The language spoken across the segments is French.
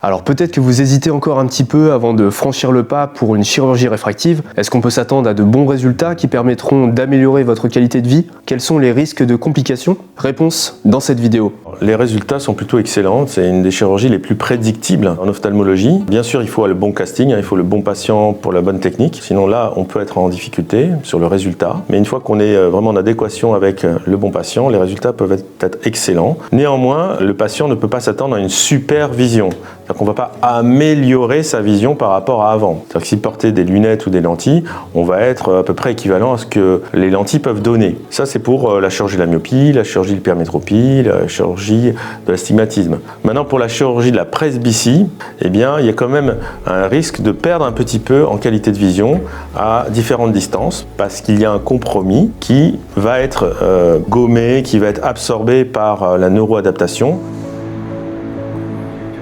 Alors peut-être que vous hésitez encore un petit peu avant de franchir le pas pour une chirurgie réfractive. Est-ce qu'on peut s'attendre à de bons résultats qui permettront d'améliorer votre qualité de vie? Quels sont les risques de complications? Réponse dans cette vidéo. Les résultats sont plutôt excellents, c'est une des chirurgies les plus prédictibles en ophtalmologie. Bien sûr, il faut le bon casting, il faut le bon patient pour la bonne technique, sinon là, on peut être en difficulté sur le résultat. Mais une fois qu'on est vraiment en adéquation avec le bon patient, les résultats peuvent être excellents. Néanmoins, le patient ne peut pas s'attendre à une super vision. C'est-à-dire qu'on ne va pas améliorer sa vision par rapport à avant. C'est-à-dire que s'il portait des lunettes ou des lentilles, on va être à peu près équivalent à ce que les lentilles peuvent donner. Ça, c'est pour la chirurgie de la myopie, la chirurgie de l'hypermétropie, la chirurgie de l'astigmatisme. Maintenant, pour la chirurgie de la presbytie, eh bien, il y a quand même un risque de perdre un petit peu en qualité de vision à différentes distances, parce qu'il y a un compromis qui va être gommé, qui va être absorbé par la neuroadaptation.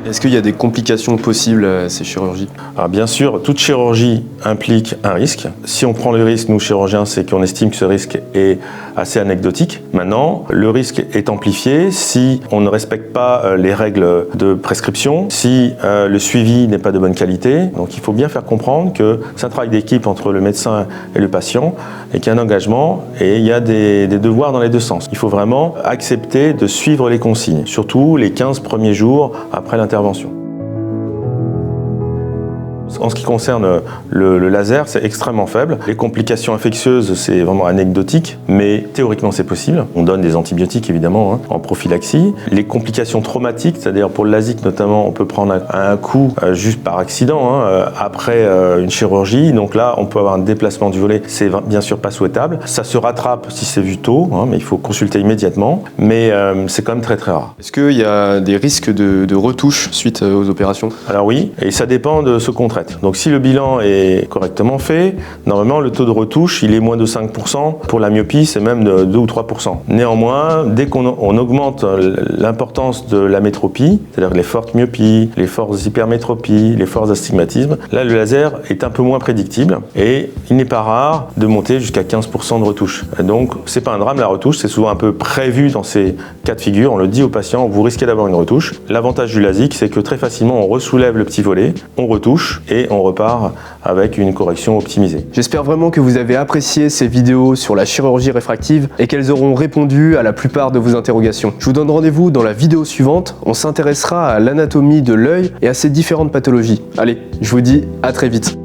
Est-ce qu'il y a des complications possibles à ces chirurgies? Alors bien sûr, toute chirurgie implique un risque. Si on prend le risque, nous chirurgiens, c'est qu'on estime que ce risque est assez anecdotique. Maintenant, le risque est amplifié si on ne respecte pas les règles de prescription, si le suivi n'est pas de bonne qualité. Donc il faut bien faire comprendre que c'est un travail d'équipe entre le médecin et le patient et qu'il y a un engagement et il y a des devoirs dans les deux sens. Il faut vraiment accepter de suivre les consignes, surtout les 15 premiers jours après l'intervention. En ce qui concerne le laser, c'est extrêmement faible. Les complications infectieuses, c'est vraiment anecdotique, mais théoriquement c'est possible. On donne des antibiotiques évidemment en prophylaxie. Les complications traumatiques, c'est-à-dire pour le LASIK notamment, on peut prendre un coup juste par accident après une chirurgie. Donc là, on peut avoir un déplacement du volet. C'est bien sûr pas souhaitable. Ça se rattrape si c'est vu tôt, mais il faut consulter immédiatement. Mais c'est quand même très très rare. Est-ce qu'il y a des risques de retouches suite aux opérations? Alors oui, et ça dépend de ce qu'on traite. Donc si le bilan est correctement fait, normalement le taux de retouche il est moins de 5%. Pour la myopie, c'est même de 2 ou 3%. Néanmoins, dès qu'on augmente l'importance de la métropie, c'est-à-dire les fortes myopies, les fortes hypermétropies, les forts astigmatismes, là le laser est un peu moins prédictible et il n'est pas rare de monter jusqu'à 15% de retouche. Et donc c'est pas un drame la retouche, c'est souvent un peu prévu dans ces cas de figure. On le dit aux patients, vous risquez d'avoir une retouche. L'avantage du LASIK, c'est que très facilement on ressoulève le petit volet, on retouche et on repart avec une correction optimisée. J'espère vraiment que vous avez apprécié ces vidéos sur la chirurgie réfractive et qu'elles auront répondu à la plupart de vos interrogations. Je vous donne rendez-vous dans la vidéo suivante. On s'intéressera à l'anatomie de l'œil et à ses différentes pathologies. Allez, je vous dis à très vite.